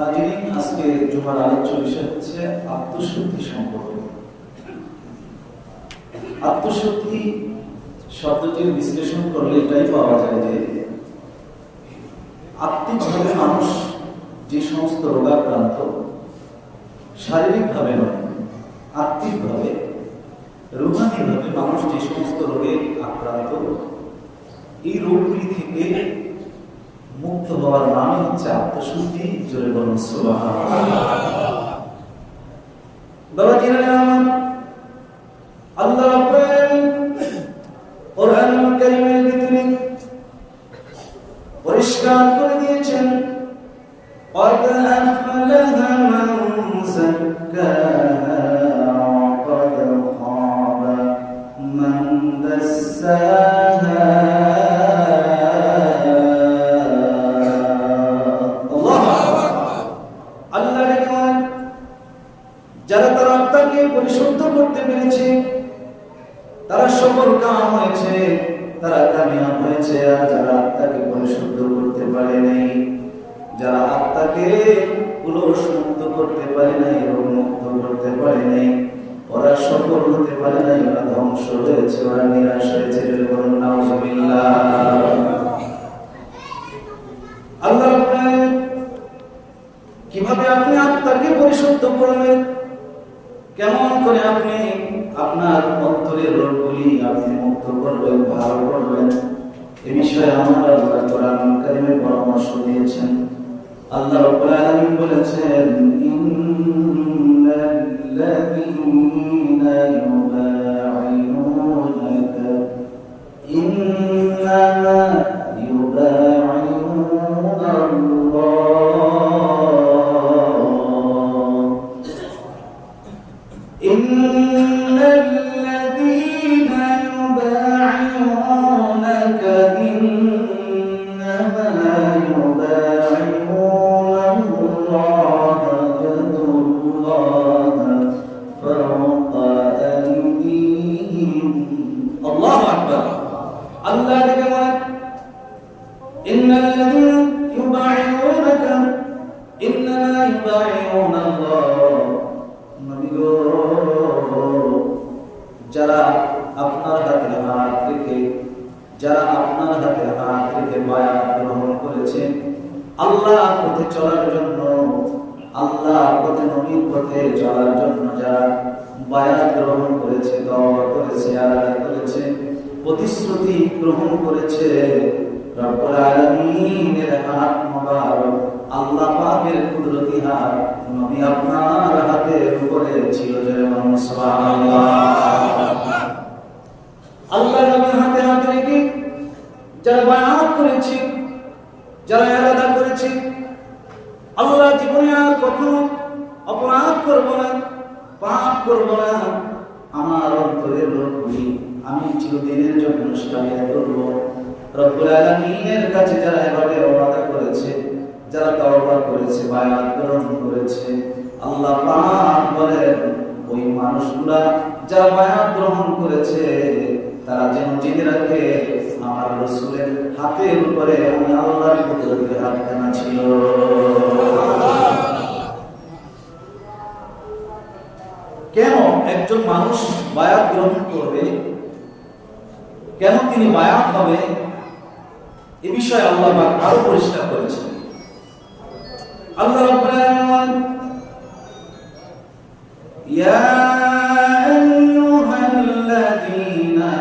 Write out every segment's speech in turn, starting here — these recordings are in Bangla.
আজকে জুমার আলোচ্য বিষয় হচ্ছে আত্মশুদ্ধি সম্পর্কে। আত্মশুদ্ধি শব্দটির বিশ্লেষণ করলে এটাই পাওয়া যায় যে আত্মিকভাবে মানুষ যে সমস্ত রোগাক্রান্ত, শারীরিকভাবে নয়, আত্মিকভাবে রুহানিভাবে মানুষ যে সমস্ত রোগে আক্রান্ত, এই রোগগুলি থেকে মুক্ত হওয়ার নামই হচ্ছে আত্মশুদ্ধি। জোরে বলুন সুবহানাল্লাহ। আল্লাহ রাব্বুল আলামিন কোরআনুল কারীমের ভিতরে পরিষ্কার করে দিয়েছেন, قد أفلح من زكاها وقد خاب من دساها। যারা তার আত্মাকে পরিশুদ্ধ করতে পেরেছে তারা সফল কাম হয়েছে, তারা কামিয়াব হয়েছে। আর যারা আত্মাকে পরিশুদ্ধ করতে পারে নাই, যারা আত্মাকে কুলস মুক্ত করতে পারে নাই, রোগ মুক্ত করতে পারে নাই, ওরা সফল হতে পারে নাই, ওরা ধ্বংস হয়েছে, ওরা নিরাশ হয়েছে। বলুন নাউজুবিল্লাহ। আল্লাহ রাব্বুল আলামিন কিভাবে আপনি আত্মাকে পরিশুদ্ধ করবেন, কেমন করে আপনি আপনার অন্তরের রোগগুলি আপনি মুক্ত করবেন, ভালো করবেন, এ বিষয়ে আমরা আল্লাহ কোরআনুল কারীমে পরামর্শ দিয়েছেন। আল্লাহ রাব্বুল আলামিন বলেছেন, ইন্নাল্লাযীনা ইউবাইউনাকা ইন্নামা ইউবাইউনা আল্লাহ। ইন্নাল্লাযীনা ইউবাইউনাকা ইন্নামা ইউবাইউনা আল্লাহ ইয়াদুল্লাহ ফাওকা আইদিহিম। আল্লাহু আকবার। আল্লাহ দেখে বলেন, ইন্নাল্লাযীনা ইউবাইউনাকা ইন্নামা ইউবাইউনা আল্লাহ। নবী গো, যারা আপনার হাতে হাত রেখে বায়াত গ্রহণ করেছে আল্লাহ পথে চলার জন্য, আল্লাহ পথে, নবীর পথে চলার জন্য যারা বায়াত গ্রহণ করেছে, তওবা করেছে, আরাধনা করেছে, প্রতিশ্রুতি গ্রহণ করেছে, রব্বুল আলামিনের হাত মোবারক, আল্লাহ পাকের কুদরতি হাত নবী আপনার হাতের উপরে ছিল। জয় বলুন সুবহানাল্লাহ। আল্লাহ নবীর হাতে হাত রেখে যারা বায়াত করেছে, যারা ইরাদা করেছে, আল্লাহ জীবনে আর কখনো অপরাধ করব না, পাপ করব না, আমার অন্তরের রোগগুলি আমি চিরদিনের জন্য সারিয়ে করব। রব্বুল আলামিনের কাছে যারা এভাবে ওয়াদা করেছে, যারা তওবা করেছে, বায়াত গ্রহণ করেছে, আল্লাহ পাক বলেন ওই মানুষগুলা যারা বায়াত গ্রহণ করেছে তারা যেন জেনে রাখে আমার রাসূলের হাতের উপরে আমি আল্লাহর কুদরতের হাতখানা ছিল। কেন একজন মানুষ বায়াত গ্রহণ করবে, কেন তিনি বায়াত হবে, এ বিষয়ে আল্লাহ পাক আরো পরিষ্কার করেছেন। আল্লাহ রাব্বুল আলামিন, ইয়া আইয়ুহাল্লাযীনা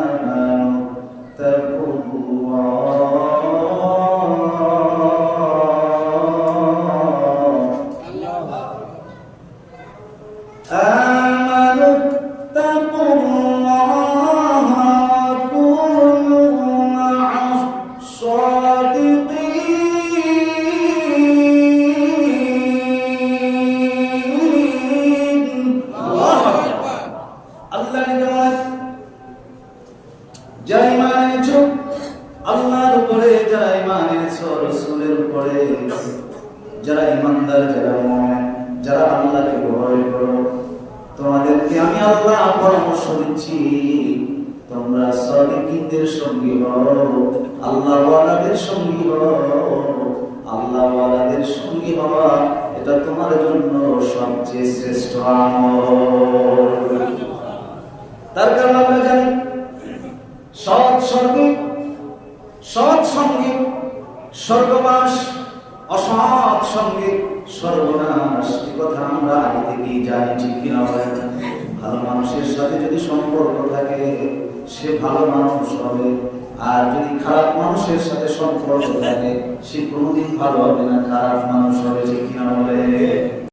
আমানু তাকুল্লাহ যারা ইমানদার, যারা মুমিন, যারা আল্লাহকে ভয় করো, তোমাদেরকে আমি আল্লাহ পরামর্শ দিচ্ছি, তোমরা সাদিকীদের সঙ্গী হও, আল্লাহ ওয়ালাদের সঙ্গী হও। আল্লাহ ওয়ালাদের সঙ্গী হওয়া আমল। তার কারণ আমরা জানি সৎ সঙ্গী স্বর্গবাস, অসৎ সঙ্গে সর্বনাশ। এই কথা আমরা আগে থেকেই জানি, ঠিক কিনা বলেন? ভালো মানুষের সাথে যদি সম্পর্ক থাকে সে ভালো মানুষ হবে, আর যদি খারাপ মানুষের সাথে সম্পর্ক থাকে সে কোনোদিন ভালো হবে না, খারাপ মানুষ হবে, ঠিক কিনা বলে?